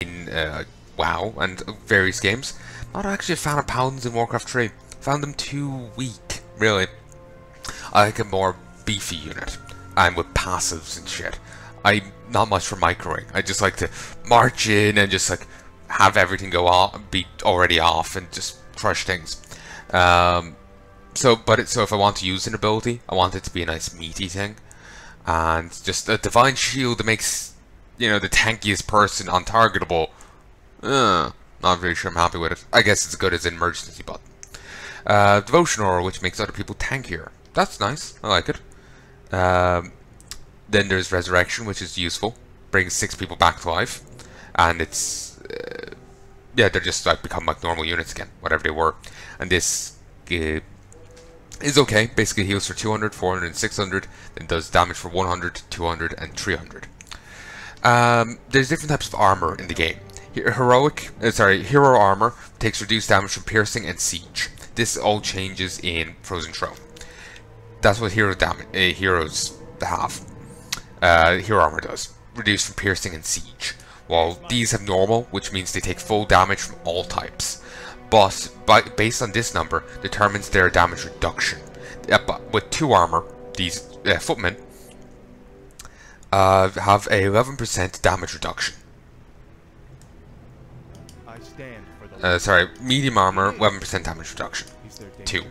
in WoW and various games. Not actually a fan of Paladins in Warcraft 3. Found them too weak, really. I like a more beefy unit, and with passives and shit. I'm not much for microing. I just like to march in and just like have everything go off, be already off, and just crush things. So if I want to use an ability, I want it to be a nice meaty thing, and just a divine shield that makes, you know, the tankiest person untargetable. Not really sure I'm happy with it. I guess it's as good as an emergency button. Devotion aura, which makes other people tankier. That's nice. I like it. Then there's resurrection, which is useful. Brings 6 people back to life, and it's yeah, they're just like become like normal units again, whatever they were. And this is okay. Basically heals for 200, 400, and 600. Then does damage for 100, 200, and 300. There's different types of armor in the game. Hero armor takes reduced damage from piercing and siege. This all changes in Frozen Throne. That's what heroes have. Hero armor does. Reduced from piercing and siege. While these have normal, which means they take full damage from all types. But based on this number, determines their damage reduction. But with 2 armor, these footmen have a 11% damage reduction. Medium armor, 11% damage reduction. 2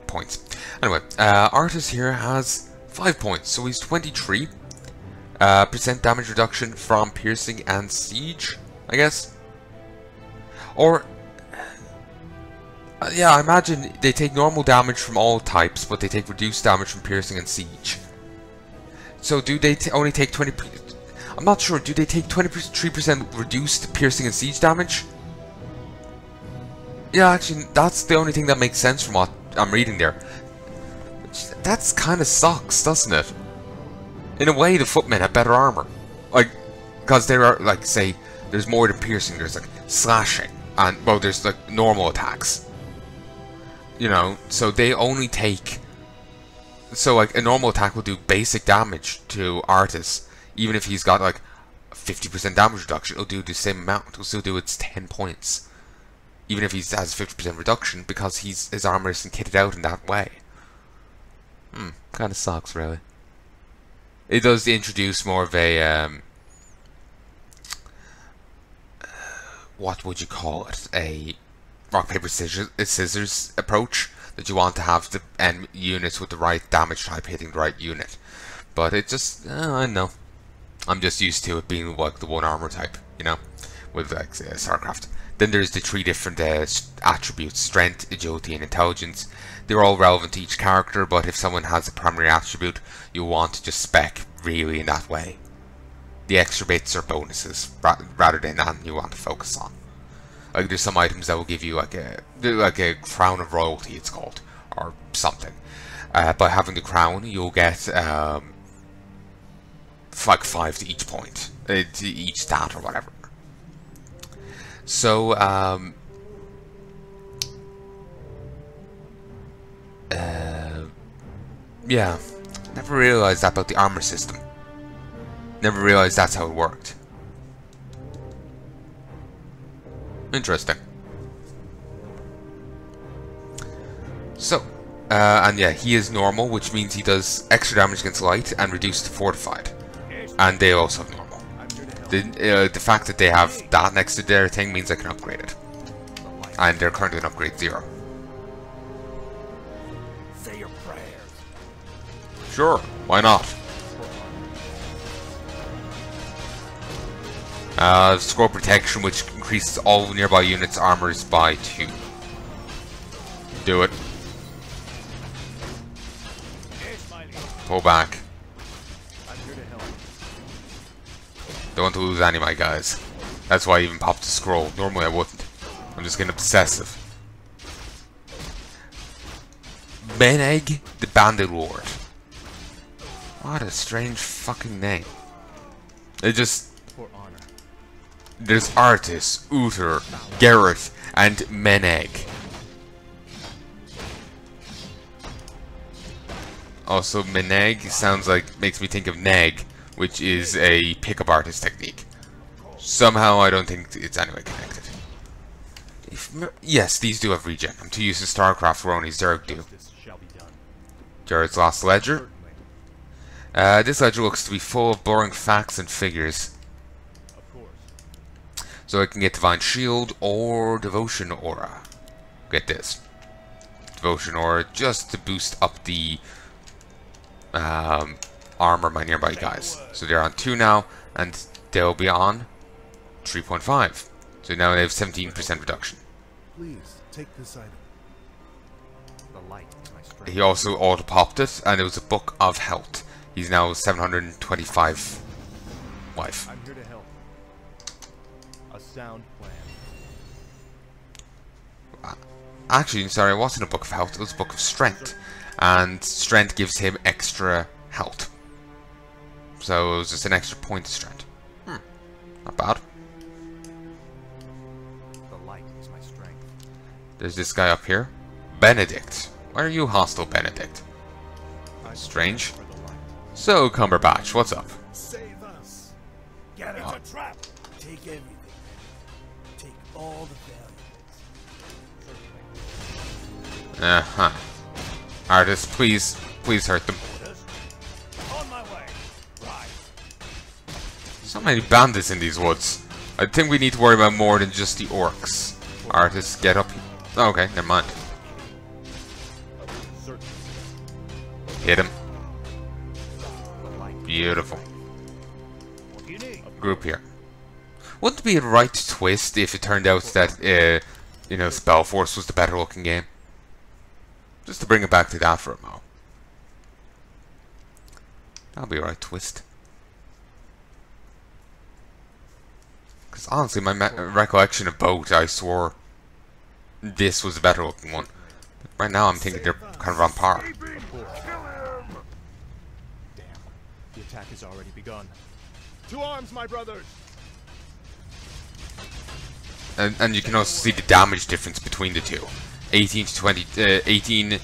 points. Anyway, Artis here has 5 points, so he's 23. Percent damage reduction from piercing and siege, I guess. Or, yeah, I imagine they take normal damage from all types, but they take reduced damage from piercing and siege. So do they only take 20%? I'm not sure. Do they take 23% reduced piercing and siege damage? Yeah, actually, that's the only thing that makes sense from what I'm reading there. That's kind of sucks, doesn't it? In a way, the footmen have better armor. Like, because there are, like, say, there's more than piercing. There's, like, slashing. And, well, there's, like, normal attacks. You know, so they only take... So, like, a normal attack will do basic damage to Artis. Even if he's got, like, 50% damage reduction, it'll do the same amount. It'll still do its 10 points. Even if he has 50% reduction, because his armor isn't kitted out in that way. Kind of sucks, really. It does introduce more of a, what would you call it? A rock, paper, scissors approach, that you want to have the units with the right damage type hitting the right unit. But it just, I don't know. I'm just used to it being like the one armor type, you know, with like StarCraft. Then there's the 3 different attributes: strength, agility, and intelligence. They're all relevant to each character, but if someone has a primary attribute, you'll want to just spec really in that way. The extra bits are bonuses, rather than you want to focus on. Like, there's some items that will give you like a crown of royalty, it's called, or something. By having the crown, you'll get like 5 to each point, to each stat or whatever. So, yeah, never realized that about the armor system. Never realized that's how it worked. Interesting. So, and yeah, he is normal, which means he does extra damage against light and reduced to fortified. And they also have normal. The fact that they have that next to their thing means I can upgrade it. And they're currently an upgrade 0. Say your prayers. Sure, why not? Scroll protection, which increases all nearby units' armors by 2. Do it. Pull back. Don't want to lose any of my guys. That's why I even popped the scroll. Normally I wouldn't. I'm just getting obsessive. Meneg the Bandit Lord. What a strange fucking name. It just... There's Artis, Uther, Garrett, and Meneg. Also, Meneg sounds like, makes me think of Neg, which is a pickup artist technique. somehow I don't think it's anyway connected. Yes, these do have regen. I'm too used to StarCraft where only Zerg do. Jared's Lost Ledger. This ledger looks to be full of boring facts and figures. So I can get Divine Shield or Devotion Aura. Get this. Devotion Aura just to boost up the armor of my nearby guys. So they're on 2 now, and they'll be on 3.5. So now they have 17% reduction. Please take this item. The light is my strength. He also auto-popped it, and it was a Book of Health. He's now 725 life. I'm here to help. A sound plan. Actually, sorry, it wasn't a Book of Health, it was a Book of Strength. And Strength gives him extra health. So it was just an extra point of strength. Not bad. The light is my strength. There's this guy up here. Benedict. Why are you hostile, Benedict? Strange. So, Cumberbatch, what's up? Save us. Get into trap. Take everything. Take all the valuables. Uh-huh. Artist, please hurt them. On my way. Right. So many bandits in these woods. I think we need to worry about more than just the orcs. Artist, get up. Oh, okay, never mind. Hit him. Beautiful. Group here. Wouldn't it be a right twist if it turned out that, you know, Spellforce was the better looking game? Just to bring it back to that for a moment. That'll be a right twist. Because honestly, my recollection of both, I swore this was the better looking one. But right now I'm thinking they're kind of on par. The attack has already begun. To arms, my brothers! And you can also see the damage difference between the two. 18 to 20, 18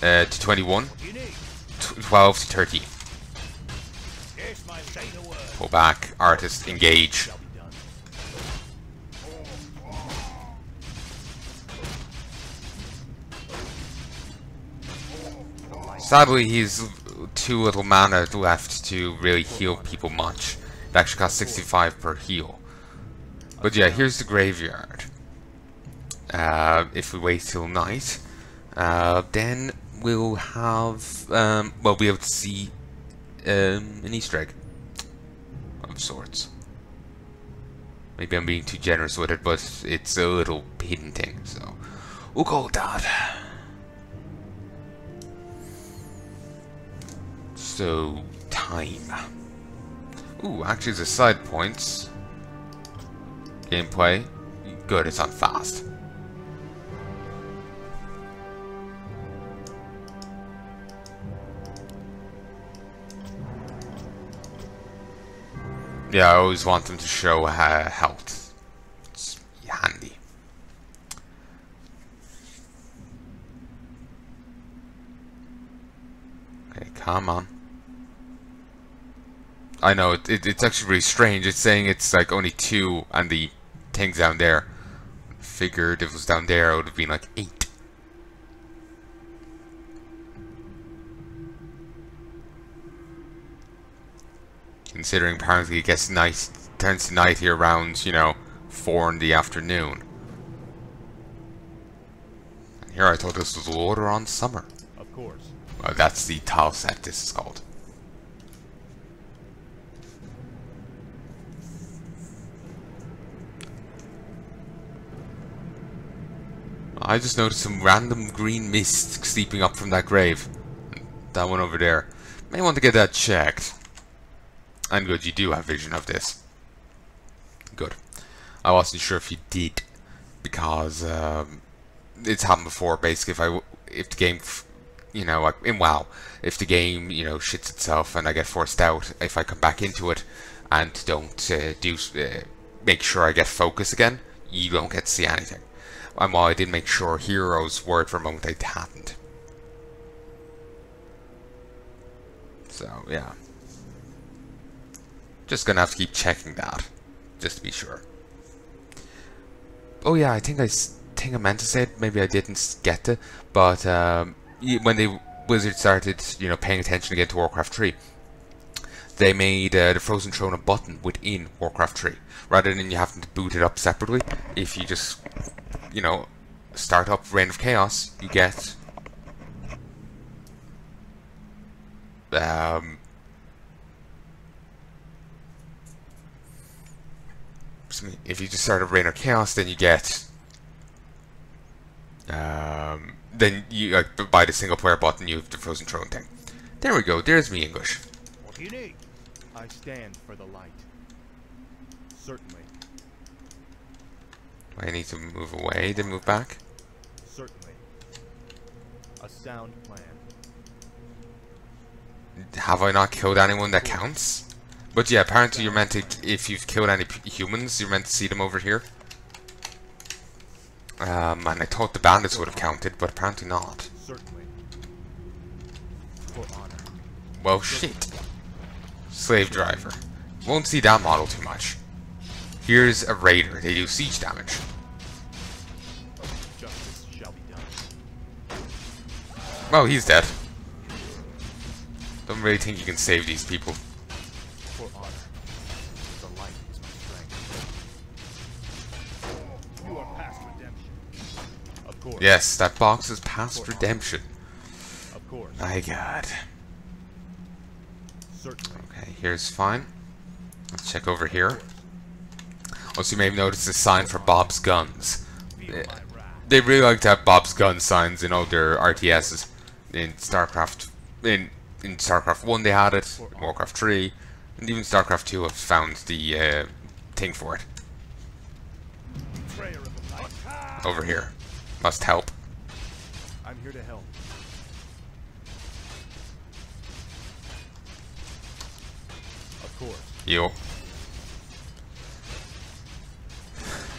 to 21, 12 to 13. Pull back, artist, engage. Sadly, he's too little mana left to really heal people much. It actually costs 65 per heal. But yeah, here's the graveyard. If we wait till night, then we'll have, well, be able to see an Easter egg of sorts. Maybe I'm being too generous with it, but it's a little hidden thing, so we'll go with that. So, time. Ooh, actually the side points. Gameplay. Good, it's on fast. Yeah, I always want them to show health. It's handy. Okay, come on. I know, it's actually really strange. It's saying it's like only 2 and the thing's down there. Figured if it was down there, it would have been like 8. Considering apparently it gets night, turns to night here around, you know, 4 in the afternoon. And here I thought this was later on summer. Of course. Well, that's the tile set this is called. I just noticed some random green mist seeping up from that grave. That one over there. May want to get that checked. And good, you do have vision of this. Good. I wasn't sure if you did, because it's happened before. Basically, if the game, you know, like in WoW, if the game, you know, shits itself and I get forced out, if I come back into it and don't make sure I get focus again, you don't get to see anything. And while I did make sure heroes were for a moment, I hadn't. So yeah. Just gonna have to keep checking that. just to be sure. Oh yeah, I think I meant to say it. Maybe I didn't get to, but when the Wizards started, you know, paying attention again to Warcraft 3, they made the Frozen Throne a button within Warcraft 3, rather than you having to boot it up separately. If you just, you know, start up Reign of Chaos, you get if you just start up Reign of Chaos, then you get then you buy the single player button, you have the Frozen Throne thing. There we go, there's me English. What do you need? I stand for the light. Certainly. Do I need to move away, then move back? Certainly. A sound plan. Have I not killed anyone that counts? But yeah, apparently you're meant to, if you've killed any humans, you're meant to see them over here. And I thought the bandits would have counted, but apparently not. Certainly. For honor. Well, shit. Slave driver. Won't see that model too much. Here's a raider. They do siege damage. Justice shall be done. Well, he's dead. Don't really think you can save these people. For honor. The light is my strength. You are past redemption. Of course. Yes, that box is past redemption. Of course. My god. Certainly. Okay, here's fine. Let's check over here. Also, you may have noticed the sign for Bob's Guns. They really like to have Bob's Gun signs in all their RTSs. In StarCraft, in StarCraft 1 they had it, in Warcraft 3, and even StarCraft 2 have found the thing for it. Over here. Must help. I'm here to help. Of course. You.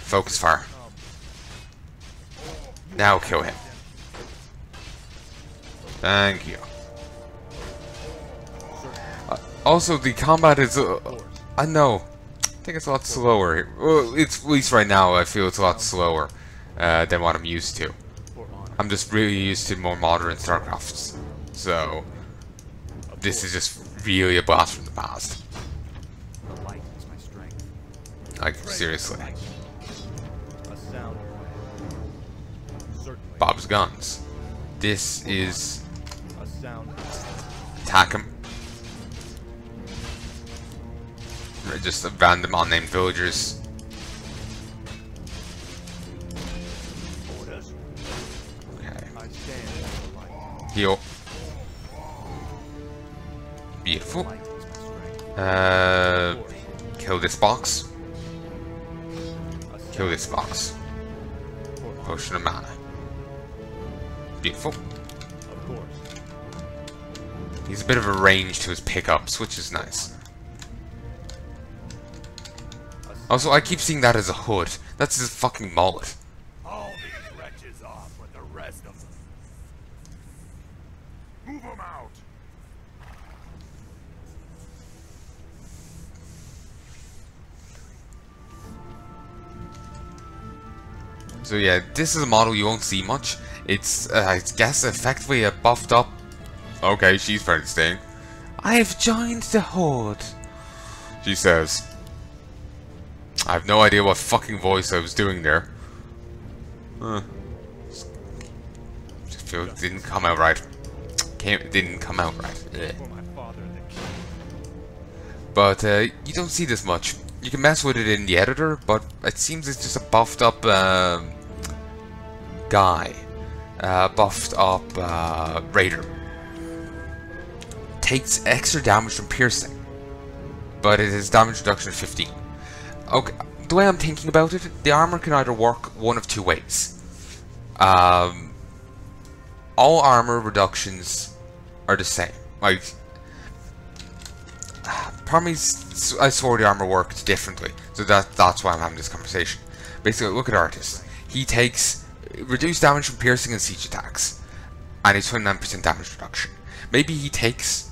Focus fire. Now kill him. Thank you. Also, the combat is, I know, I think it's a lot slower. Well, it's, at least right now, I feel it's a lot slower than what I'm used to. I'm just really used to more modern StarCrafts. So, this is just really a blast from the past. Like, seriously. Bob's Guns. This is... Attack him. Just random unnamed villagers. Okay. Heal. Beautiful. Kill this box. Kill this box. Potion of mana. Beautiful. He's a bit of a range to his pickups, which is nice. Also, I keep seeing that as a hood. That's his fucking mullet. All these wretches off with the rest of them. Move them out. So yeah, this is a model you won't see much. It's, I guess, effectively a buffed up... Okay, she's fairly staying. I've joined the Horde, she says. I have no idea what fucking voice I was doing there. Just feel it didn't come out right. Didn't come out right. Ugh. But you don't see this much. You can mess with it in the editor, but it seems it's just a buffed up guy. Buffed up raider. Takes extra damage from piercing, but it has damage reduction of 15. Okay, the way I'm thinking about it, the armor can either work one of two ways. All armor reductions are the same. Like, probably I swore the armor worked differently, so that's why I'm having this conversation. Basically, look at Artist. He takes reduced damage from piercing and siege attacks, and a 29% damage reduction. Maybe he takes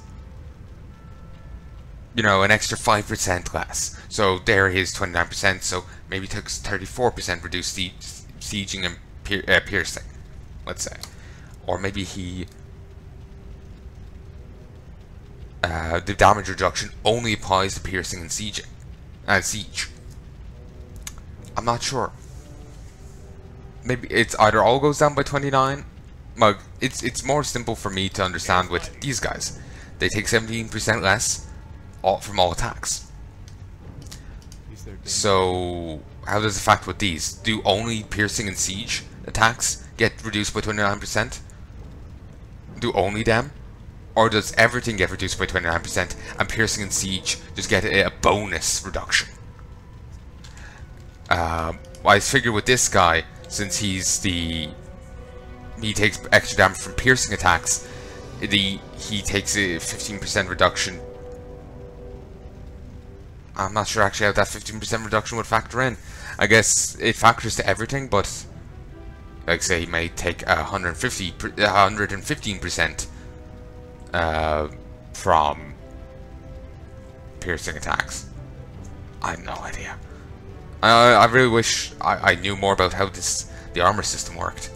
you know, an extra 5% less. So there he is, 29%. So maybe took 34% reduced sieging and piercing, let's say. Or maybe he the damage reduction only applies to piercing and siege. I'm not sure. Maybe it's either all goes down by 29. Like, it's more simple for me to understand with these guys. They take 17% less from all attacks. So how does the fact with these? Do only piercing and siege attacks get reduced by 29%? Do only them? Or does everything get reduced by 29% and piercing and siege just get a bonus reduction? I figure with this guy, since he takes extra damage from piercing attacks, he takes a 15% reduction. I'm not sure actually how that 15% reduction would factor in. I guess it factors to everything, but like say he may take 115% from piercing attacks. I have no idea. I really wish I knew more about how the armor system worked.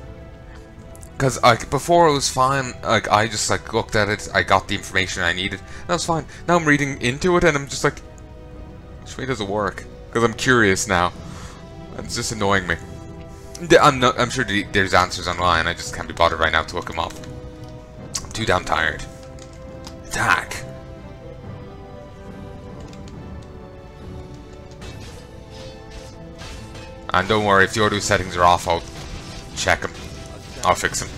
Because like before it was fine. Like I just like looked at it, I got the information I needed, that was fine. Now I'm reading into it and I'm just like, which way does it work? Because I'm curious now. It's just annoying me. I'm sure there's answers online. I just can't be bothered right now to look them up. I'm too damn tired. Attack. And don't worry, if the audio settings are off, I'll check them. I'll fix them.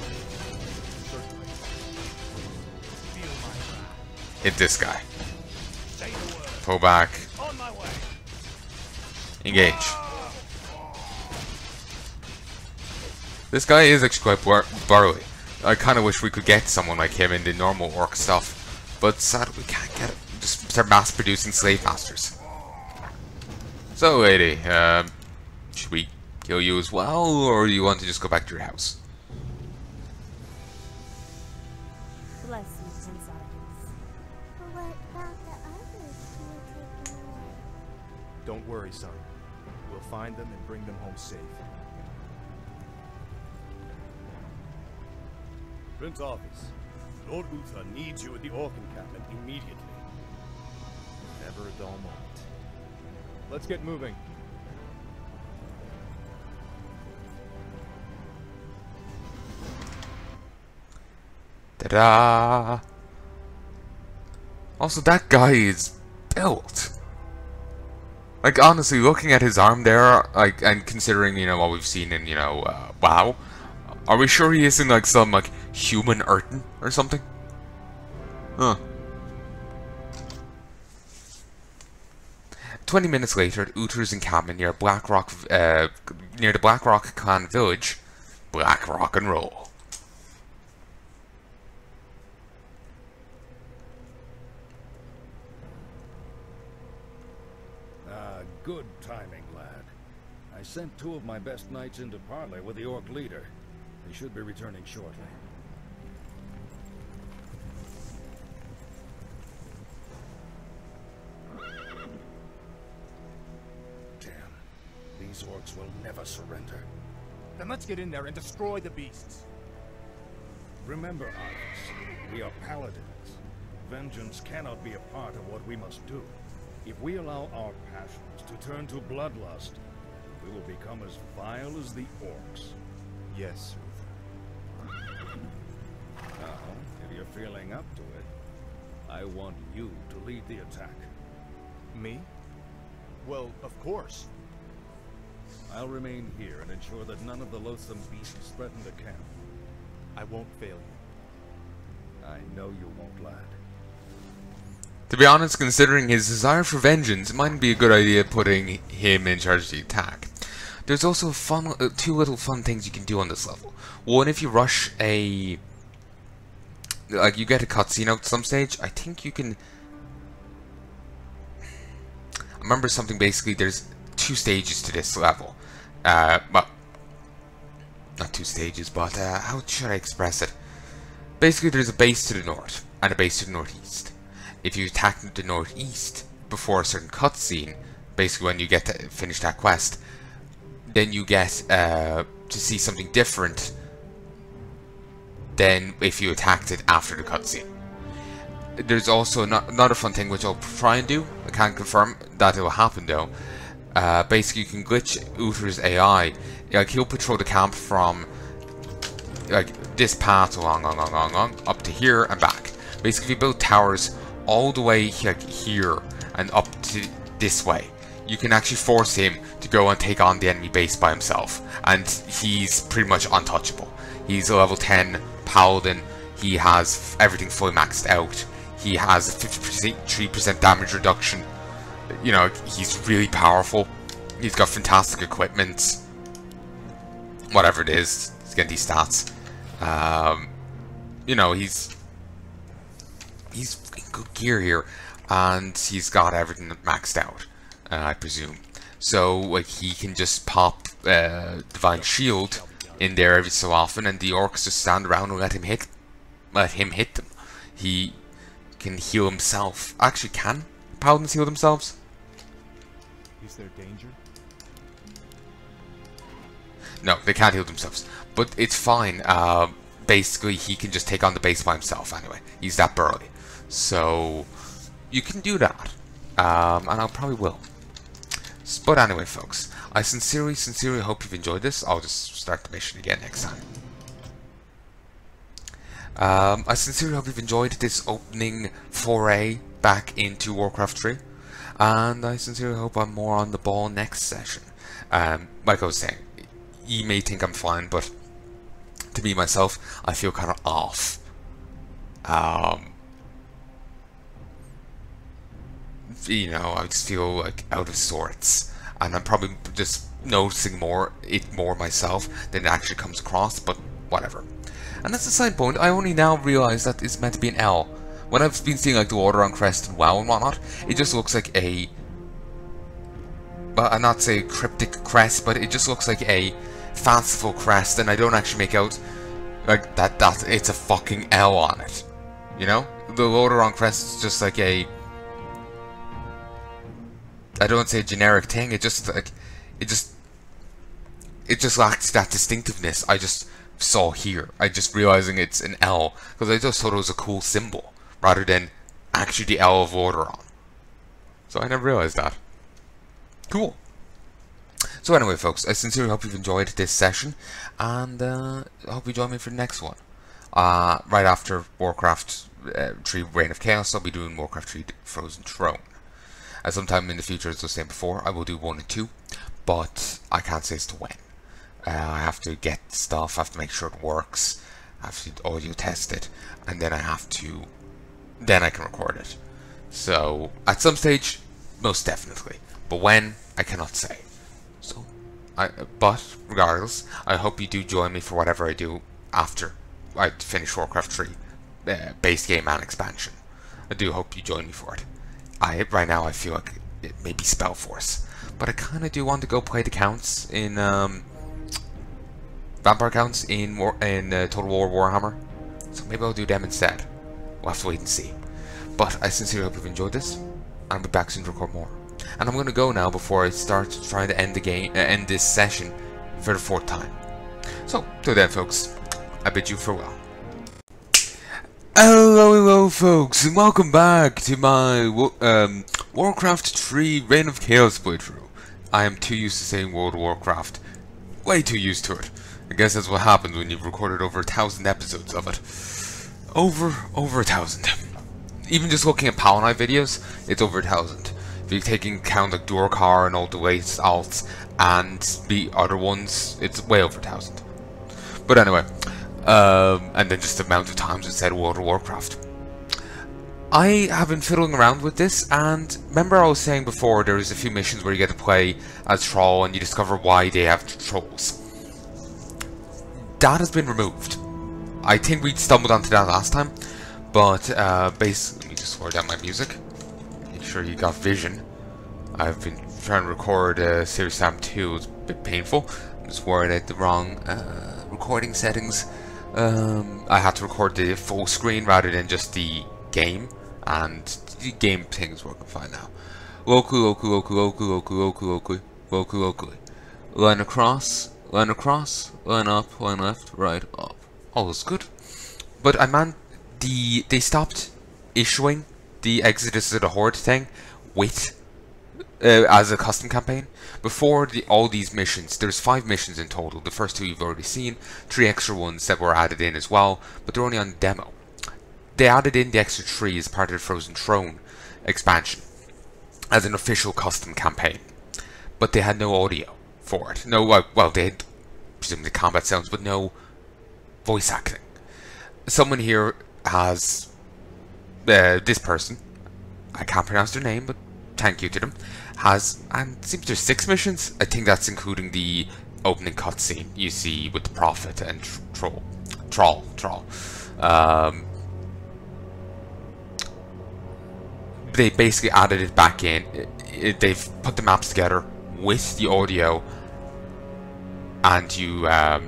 Hit this guy. Pull back. Engage. This guy is actually quite burly. I kind of wish we could get someone like him in the normal orc stuff, but sadly we can't get it. Just start mass producing slave masters. So, lady, should we kill you as well, or do you want to just go back to your house? Bless you, Prince Arthur. What about the others who were taken away? Don't worry, son. We'll find them and bring them home safe. Prince Arthas, Lord Uther needs you at the Orc encampment immediately. Never a dull moment. Let's get moving. Ta-da! Also, that guy is built. Like, honestly, looking at his arm there, like, and considering, you know, what we've seen in, you know, WoW, are we sure he isn't, like, some, like, human Urton or something? Huh. 20 minutes later, at Uther's encampment near Blackrock, near the Blackrock clan village, Black Rock and Roll. Good timing, lad. I sent 2 of my best knights into parley with the orc leader. They should be returning shortly. Damn. These orcs will never surrender. Then let's get in there and destroy the beasts. Remember, Arthas, we are paladins. Vengeance cannot be a part of what we must do. If we allow our passions to turn to bloodlust, we will become as vile as the orcs. Yes, Uther. Now, if you're feeling up to it, I want you to lead the attack. Me? Well, of course. I'll remain here and ensure that none of the loathsome beasts threaten the camp. I won't fail you. I know you won't, lad. To be honest, considering his desire for vengeance, it might be a good idea putting him in charge of the attack. There's also two little fun things you can do on this level. One, if you rush a... like, you get a cutscene out at some stage, I think you can... I remember something, basically, there's 2 stages to this level. Well, not 2 stages, but how should I express it? Basically, there's a base to the north, and a base to the northeast. if you attack the northeast before a certain cutscene, basically when you get to finish that quest, then you get to see something different than if you attacked it after the cutscene. There's also another fun thing which I'll try and do. I can't confirm that it will happen though. Basically, you can glitch Uther's AI. Like, he'll patrol the camp from like this path along up to here and back. Basically, if you build towers all the way like here and up to this way, you can actually force him to go and take on the enemy base by himself, and he's pretty much untouchable. He's a level 10 paladin. He has everything fully maxed out. He has a 53% damage reduction. You know, he's really powerful. He's got fantastic equipment. Whatever it is, he's getting these stats. You know, he's in good gear here, and he's got everything maxed out, I presume. So, like, he can just pop Divine Shield in there every so often, and the orcs just stand around and let him hit them. He can heal himself. Actually, can paladins heal themselves? Is there danger? No, they can't heal themselves. But it's fine. Basically, he can just take on the base by himself anyway. He's that burly. So, you can do that. And I probably will. But anyway, folks, I sincerely hope you've enjoyed this. I'll just start the mission again next time. I sincerely hope you've enjoyed this opening foray back into Warcraft 3. And I sincerely hope I'm more on the ball next session. Like I was saying, you may think I'm fine, but to me, myself, I feel kind of off. You know, I just feel like out of sorts. And I'm probably just noticing more myself than it actually comes across, but whatever. And that's a side point. I only now realize that it's meant to be an L. When I've been seeing like the water on crest and WoW and whatnot, it just looks like a, well, I'll not say cryptic crest, but it just looks like a fanciful crest, and I don't actually make out like that it's a fucking L on it. You know, the Lordaeron crest is just like a, I don't say a generic thing. It just like it just lacks that distinctiveness I just saw here. I just realizing it's an L because I just thought it was a cool symbol rather than actually the L of Lordaeron. So I never realized that. Cool. So anyway, folks, I sincerely hope you've enjoyed this session, and I hope you join me for the next one. Right after Warcraft 3 Reign of Chaos, I'll be doing Warcraft 3 Frozen Throne. Sometime in the future, as I was saying before, I will do 1 and 2, but I can't say as to when. I have to get stuff, I have to make sure it works, I have to audio test it, and then then I can record it. So, at some stage, most definitely. But when, I cannot say. So, but regardless, I hope you do join me for whatever I do after I finish Warcraft 3 base game and expansion. I do hope you join me for it. Right now I feel like it may be Spellforce, but I kind of do want to go play the counts in vampire counts in Total War Warhammer. So maybe I'll do them instead. We'll have to wait and see. But I sincerely hope you've enjoyed this, and I'll be back soon to record more. And I'm going to go now before I start trying to end this session for the 4th time. So, till then, folks, I bid you farewell. Hello, folks, and welcome back to my Warcraft 3 Reign of Chaos playthrough. I am too used to saying World of Warcraft. Way too used to it. I guess that's what happens when you've recorded over 1,000 episodes of it. Over 1,000. Even just looking at Palnai videos, it's over 1,000. If you're taking account like Durkar and all the latest alts and the other ones, it's way over 1,000. But anyway, and then just the amount of times it said World of Warcraft. I have been fiddling around with this, and remember I was saying before there is a few missions where you get to play as Troll and you discover why they have trolls. That has been removed. I think we stumbled onto that last time, but basically, let me just slow down my music. Make sure you got vision. I've been trying to record Series Sam 2, it's a bit painful. I'm just worried I had the wrong recording settings. I had to record the full screen rather than just the game, and game thing's working fine now. Locally. Line across, line across, line up, line left, right, up. All is good. But they stopped issuing the Exodus of the Horde thing with as a custom campaign. Before all these missions, there's 5 missions in total. The first 2 you've already seen, 3 extra ones that were added in as well, but they're only on demo. They added in the extra 3 as part of the Frozen Throne expansion as an official custom campaign, but they had no audio for it. No, well, they had presumably combat sounds, but no voice acting. Someone here has this person, I can't pronounce their name, but thank you to them, has, and it seems there's 6 missions. I think that's including the opening cutscene you see with the Prophet and Troll. They basically added it back in. They've put the maps together with the audio, and you wow,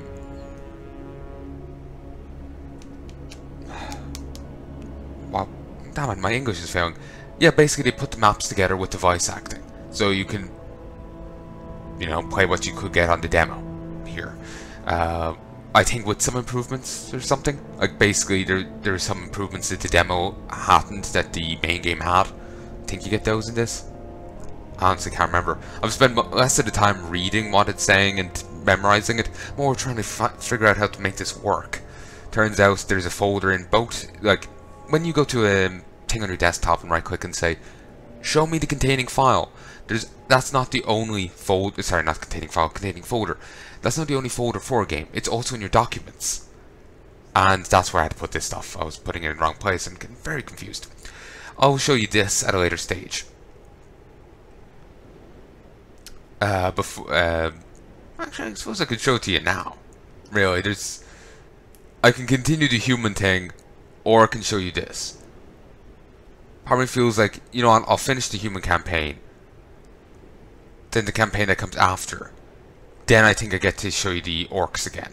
damn it, my English is failing. Yeah, basically they put the maps together with the voice acting, so you can, you know, play what you could get on the demo here. I think with some improvements or something. Like basically there's some improvements that the demo hadn't that the main game had. I think you get those in this. I honestly can't remember. I've spent less of the time reading what it's saying and memorizing it, more trying to figure out how to make this work. Turns out there's a folder in both, like when you go to a thing on your desktop and right click and say show me the containing file, that's not the only folder, sorry, not containing file, containing folder. That's not the only folder for a game, it's also in your documents. And that's where I had to put this stuff. I was putting it in the wrong place and getting very confused. I'll show you this at a later stage. Actually, I suppose I could show it to you now. Really, I can continue the human thing, or I can show you this. Part of me feels like, you know, I'll finish the human campaign, then the campaign that comes after. Then I think I get to show you the orcs again.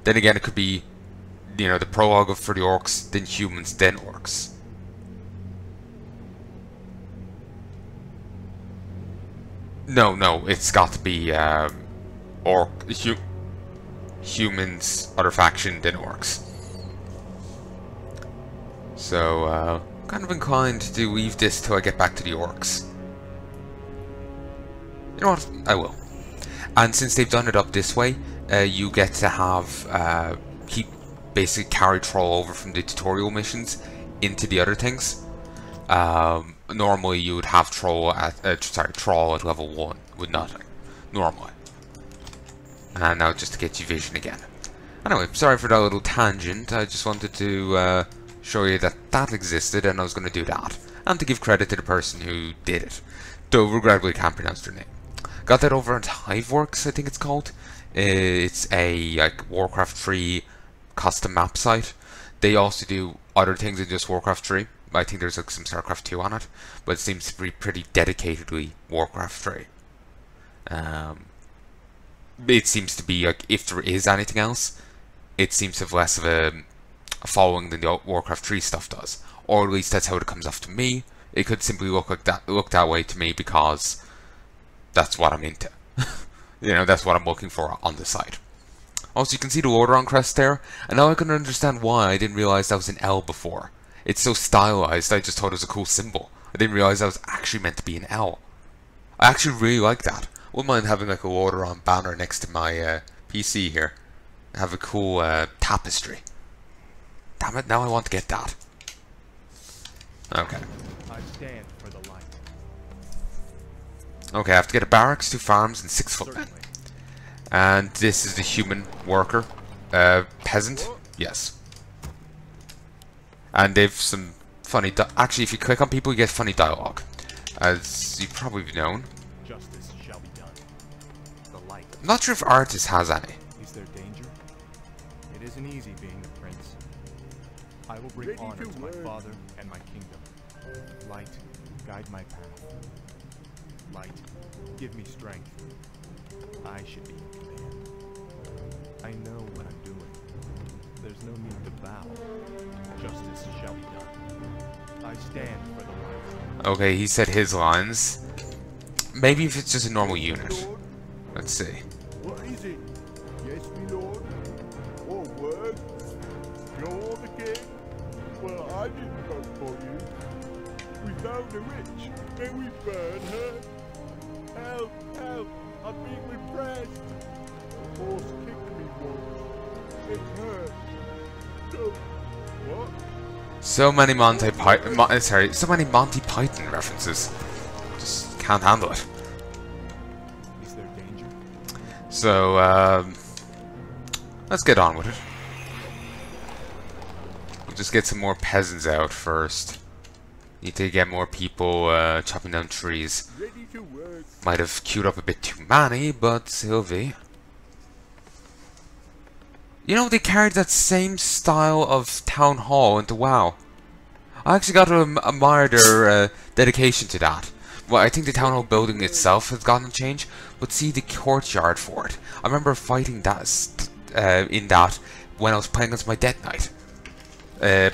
Then again, it could be, you know, the prologue for the orcs, then humans, then orcs. No, it's got to be humans, other faction, then orcs. So, kind of inclined to leave this till I get back to the orcs. You know what? I will. And since they've done it up this way, you get to have basically carry Troll over from the tutorial missions into the other things. Normally you would have Troll at level 1 with nothing. Normally. And now just to get you vision again. Anyway, sorry for that little tangent. I just wanted to show you that that existed, and I was going to do that. And to give credit to the person who did it. Though regrettably can't pronounce their name. Got that over at Hiveworks, I think it's called. It's a like WarCraft 3 custom map site. They also do other things than just WarCraft 3. I think there's like some StarCraft 2 on it, but it seems to be pretty dedicatedly WarCraft 3. It seems to be like, if there is anything else, it seems to have less of a following than the WarCraft 3 stuff does. Or at least that's how it comes off to me. It could simply look that way to me because that's what I'm into. You know, that's what I'm looking for on the site. Also, you can see the Lordaeron crest there, and now I can understand why I didn't realize that was an L before. It's so stylized, I just thought it was a cool symbol. I didn't realize that was actually meant to be an L. I actually really like that. Wouldn't mind having like a Lordaeron banner next to my PC here. Have a cool tapestry. Damn it, now I want to get that. Okay. I stand for the light. Okay, I have to get a barracks, 2 farms, and 6 footmen. And this is the human worker. Peasant? Yes. And they've some funny actually, if you click on people, you get funny dialogue. As you've probably known. Justice shall be done. The light. I'm not sure if Artis has any. Is there danger? It isn't easy being the prince. I will bring honor to my father and my kingdom. Light, guide my path. Light, give me strength. I should be in command. I know what I'm doing. There's no need to bow. Justice shall be done. I stand for the light. Okay, he said his lines. Maybe if it's just a normal unit. Let's see. What is it? Yes, my lord. What word? You're the king? Well, I didn't vote for you. We found a witch, and we burned her. Help, help, I'm being repressed. The horse kicked me once. It hurt. So, what? So many so many Monty Python references. Just can't handle it. Is there danger? So, let's get on with it. We'll just get some more peasants out first. Need to get more people chopping down trees. Ready to work. Might have queued up a bit too many, but Sylvie. You know, they carried that same style of town hall into WoW. I actually got to admire their dedication to that. Well, I think the town hall building itself has gotten a change, but see the courtyard for it. I remember fighting that in that when I was playing as my Death Knight.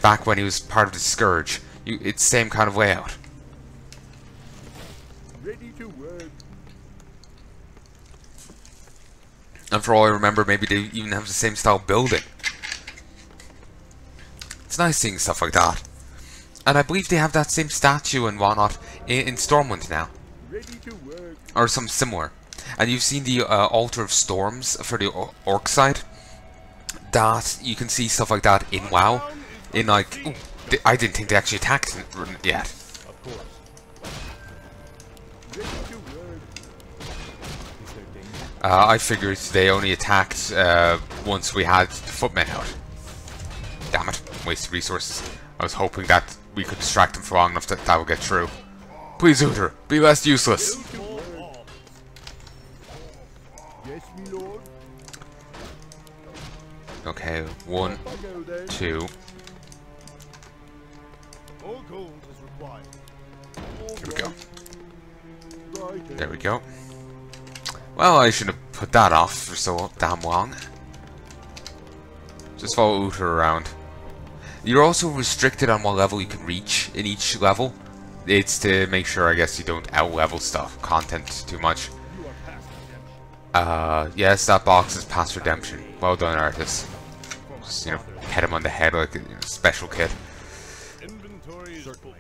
Back when he was part of the Scourge. It's the same kind of layout. Ready to work. And for all I remember, maybe they even have the same style building. It's nice seeing stuff like that. And I believe they have that same statue and whatnot in Stormwind now. Ready to work. Or some similar. And you've seen the Altar of Storms for the Orc side. That, you can see stuff like that in WoW. In like... Ooh, I didn't think they actually attacked yet. Of course. Ready to work. Is there danger? I figured they only attacked once we had the footmen out. Damn it, wasted resources. I was hoping that we could distract them for long enough that would get through. Please, Uther, be less useless. Yes, my lord. Okay, 1, I go then. 2. All gold is required. Here we go. Right. There we go. Well, I shouldn't have put that off for so damn long. Just follow Uther around. You're also restricted on what level you can reach in each level. It's to make sure, I guess, you don't out-level content too much. You are past redemption. Yes, that box is past redemption. Well done, artist. Just, you know, pet him on the head like a special kid. Inventory is full.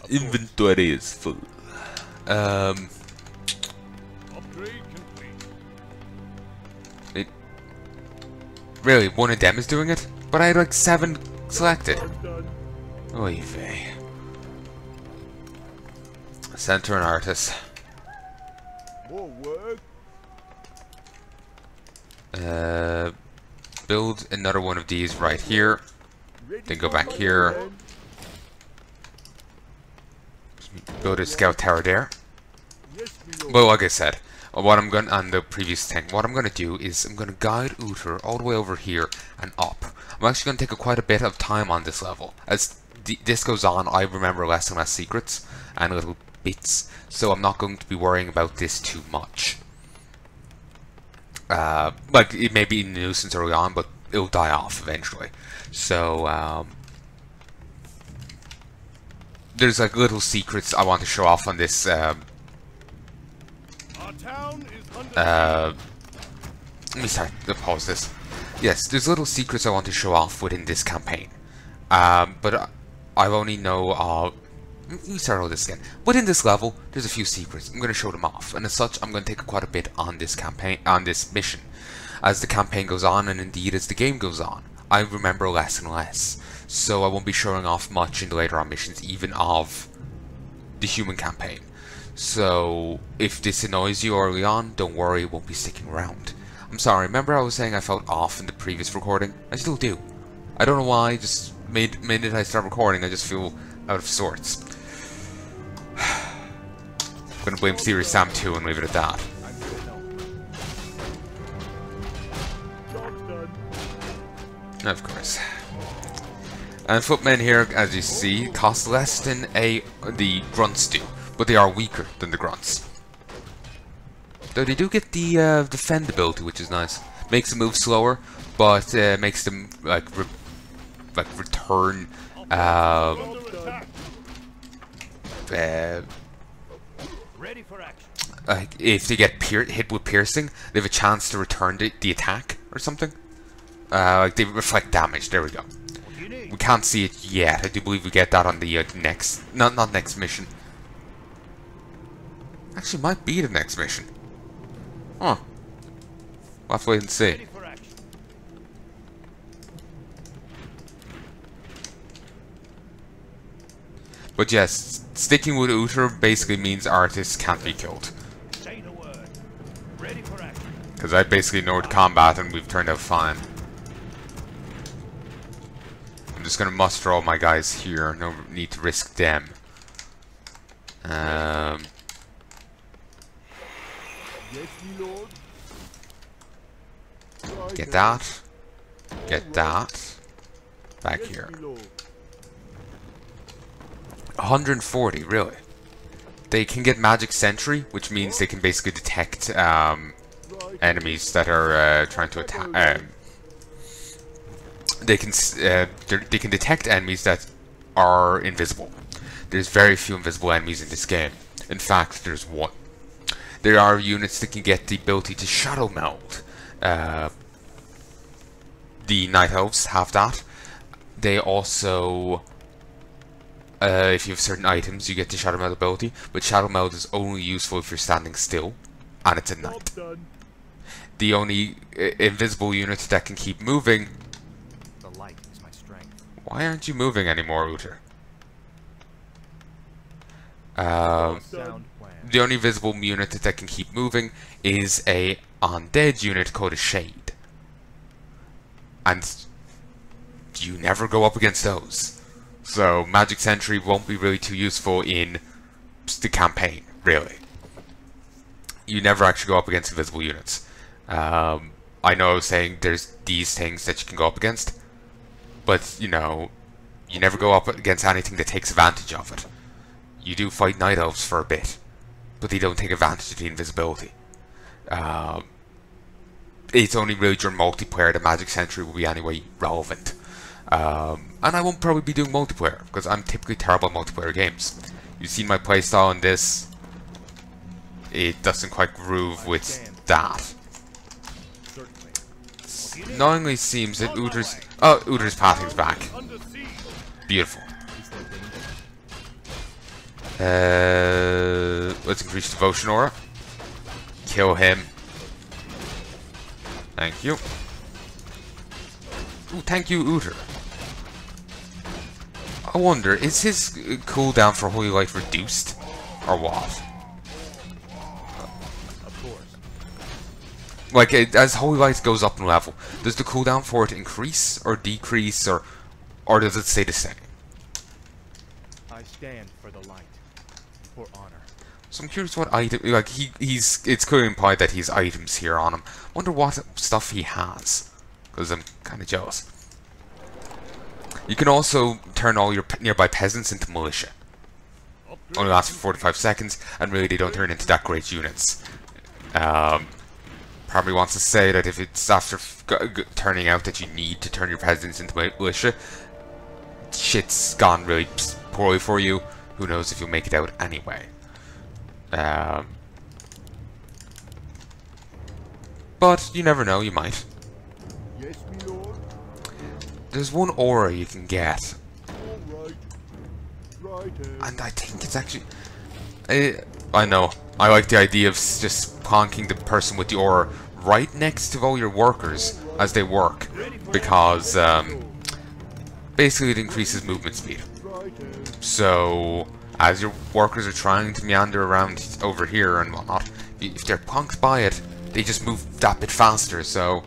Inventory is full. Upgrade complete. Really, one of them is doing it? But I had like 7 selected. I'm done. Oy vey. Center an artist. More work. Build another one of these right here. Ready Then go for back my here. then. Build a scout tower there. Yes, my lord. Well, like I said, what I'm gonna on the previous thing, what I'm gonna do is I'm gonna guide Uther all the way over here and up. I'm actually gonna take quite a bit of time on this level. As this goes on, I remember less and less secrets and little bits, so I'm not going to be worrying about this too much. Like it may be a nuisance early on, but it'll die off eventually. So there's like little secrets I want to show off on this. Our town is under Let me start to pause this. Yes, there's little secrets I want to show off within this campaign. But I only know let me start all this again. Within this level, there's a few secrets. I'm going to show them off, and as such, I'm going to take quite a bit on this campaign, on this mission. As the campaign goes on, and indeed as the game goes on, I remember less and less. So I won't be showing off much in the later on missions, even of the human campaign. So if this annoys you early on, don't worry, it won't be sticking around. I'm sorry, remember I was saying I felt off in the previous recording? I still do. I don't know why, just minute I start recording, I just feel out of sorts. I'm gonna blame Serious Sam 2 and leave it at that. I'm here to help. job's done. Of course. And footmen here, as you see, cost less than the grunts do, but they are weaker than the grunts. Though they do get the defend ability, which is nice. Makes them move slower, but makes them like return Ready for action. like if they get hit with piercing, they have a chance to return the attack or something. Like they reflect damage. There we go. What do you need? We can't see it yet. I do believe we get that on the next, not next mission. Actually, might be the next mission. Huh. We'll have to wait and see. Ready for action. But yes, sticking with Uther basically means artists can't be killed. Say the word. Ready for action. Because I basically know the combat and we've turned out fine. I'm just going to muster all my guys here. No need to risk them. Yes, my lord. Get that. Get that. Back Yes, here. my lord. 140, really. They can get Magic Sentry, which means they can basically detect enemies that are trying to attack. They can detect enemies that are invisible. There's very few invisible enemies in this game. In fact, there's one. There are units that can get the ability to shadow meld. The Night Elves have that. They also, if you have certain items, you get the shadow meld ability. But shadow meld is only useful if you're standing still, and it's at night. Done. The only invisible unit that can keep moving. The light is my strength. Why aren't you moving anymore, Uther? Sound plan. The only visible unit that can keep moving is a undead unit called a Shade. And you never go up against those. So Magic Sentry won't be really too useful in the campaign, really. You never actually go up against invisible units. I know I was saying there's these things that you can go up against, but you know, you never go up against anything that takes advantage of it. You do fight Night Elves for a bit, but they don't take advantage of the invisibility. It's only really during multiplayer that Magic Sentry will be anyway relevant. And I won't probably be doing multiplayer, because I'm typically terrible at multiplayer games. You've seen my playstyle in this. It doesn't quite groove with that. Knowingly seems that Uther's... Oh, Uther's pathing's back. Beautiful. Let's increase devotion aura. Kill him. Thank you. Ooh, thank you, Uther. I wonder, is his cooldown for Holy Light reduced? Or what? Of course. Like, as Holy Light goes up in level, does the cooldown for it increase or decrease, or does it stay the same? I stand for the light. For honor. So I'm curious what item, like, it's clearly implied that he has items here on him. Wonder what stuff he has, because I'm kind of jealous. You can also turn all your nearby peasants into militia. Only lasts for 45 seconds, and really they don't turn into that great units. Probably wants to say that if it's after turning out that you need to turn your peasants into militia, shit's gone really poorly for you. Who knows if you'll make it out anyway. But you never know, you might. Yes, my lord. There's one aura you can get, All right. Right. and I think it's actually... I know, I like the idea of just plonking the person with the aura right next to all your workers as they work, because basically it increases movement speed. Right. So, as your workers are trying to meander around over here and whatnot, if they're punked by it, they just move that bit faster. So,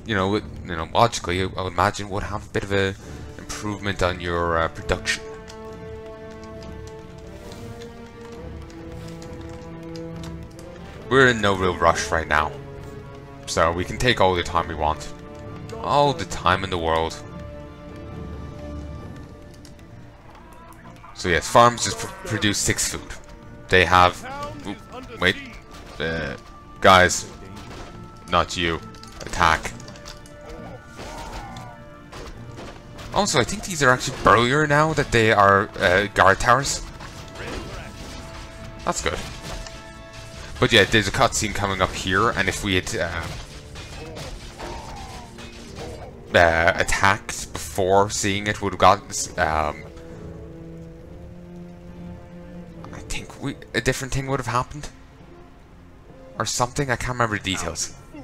logically, I would imagine would have a bit of a improvement on your production. We're in no real rush right now, so we can take all the time we want, all the time in the world. So yes, farms just produce 6 food. They have... Ooh, wait. Guys. Not you. Attack. Also, I think these are actually burlier now that they are guard towers. That's good. But yeah, there's a cutscene coming up here, and if we had attacked before seeing it, would have gotten this, I think a different thing would have happened. Or something, I can't remember the details. Fool.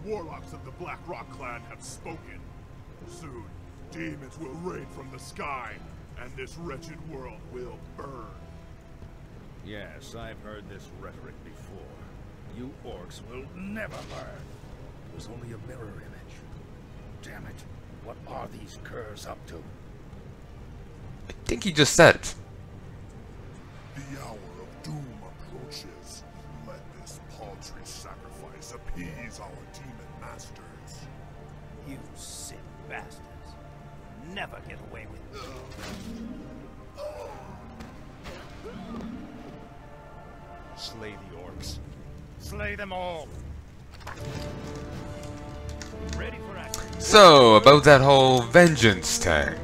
The warlocks of the Blackrock clan have spoken. Soon, demons will rain from the sky, and this wretched world will burn. Yes, I've heard this rhetoric before. You orcs will never learn. It was only a mirror image. Damn it. What are these curs up to? I think he just said it. The hour of doom approaches. Let this paltry sacrifice appease our demon masters. You sick bastards. Never get away with it. Slay the orcs. Slay them all! Ready for action. So, about that whole vengeance thing.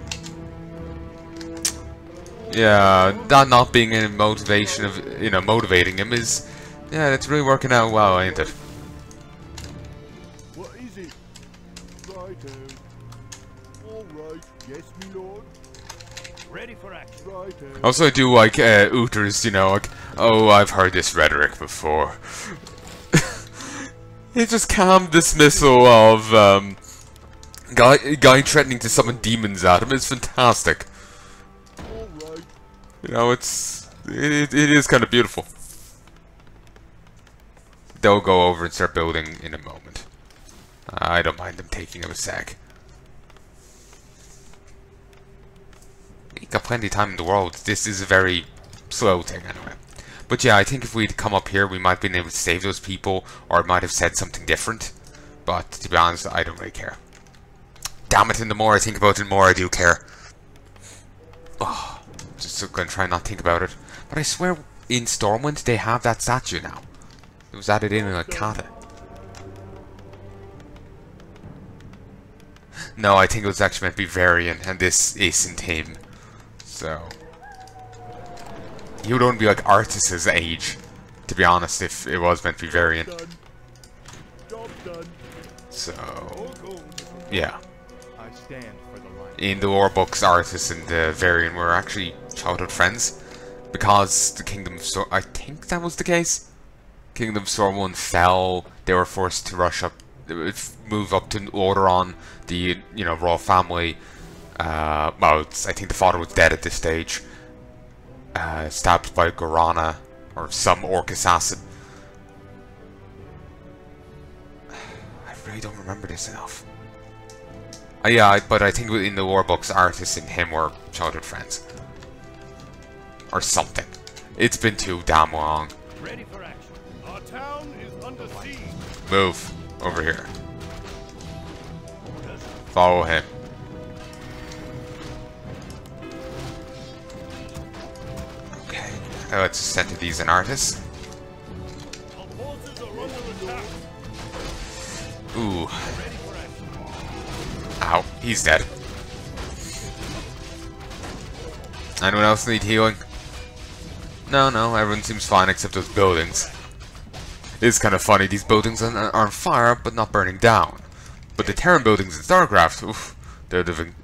Yeah, that not being any motivation of, you know, motivating him is, yeah, it's really working out well, ain't it? What is it? Righto. Alright, yes, me lord. Ready for action. Righto. Also, I do like Uther's, you know, like, oh, I've heard this rhetoric before. It's just calm dismissal of guy threatening to summon demons at him. It's fantastic. Alright. You know, it is kind of beautiful. They'll go over and start building in a moment. I don't mind them taking him a sec. You got plenty of time in the world. This is a very slow thing anyway. But yeah, I think if we'd come up here, we might have been able to save those people, or it might have said something different. But to be honest, I don't really care. Damn it, and the more I think about it, the more I do care. Oh, just gonna try and not think about it. But I swear, in Stormwind, they have that statue now. It was added in a kata. No, I think it was actually meant to be Varian, and this isn't him. So he would only be like Artus's age, to be honest, if it was meant to be Varian. Done. Job done. So All gold. yeah. I stand for the light. In the lore books, Artus and Varian were actually childhood friends, because the Kingdom of Storm, I think that was the case. Kingdom of Storm fell. They were forced to rush up, move up to Orderon. The royal family. Well, I think the father was dead at this stage. Stabbed by Gorana or some orc assassin. I really don't remember this enough. Yeah, but I think in the lore books, Artus and him were childhood friends. Or something. It's been too damn long. Ready for action. Our town is under siege. Move over here. Follow him. Okay, now let's send to these an artist. Our forces are under attack. Ooh. Ow, he's dead. Anyone else need healing? No, everyone seems fine except those buildings. It's kind of funny, these buildings are on fire, but not burning down. But the Terran buildings in StarCraft, oof, they're living,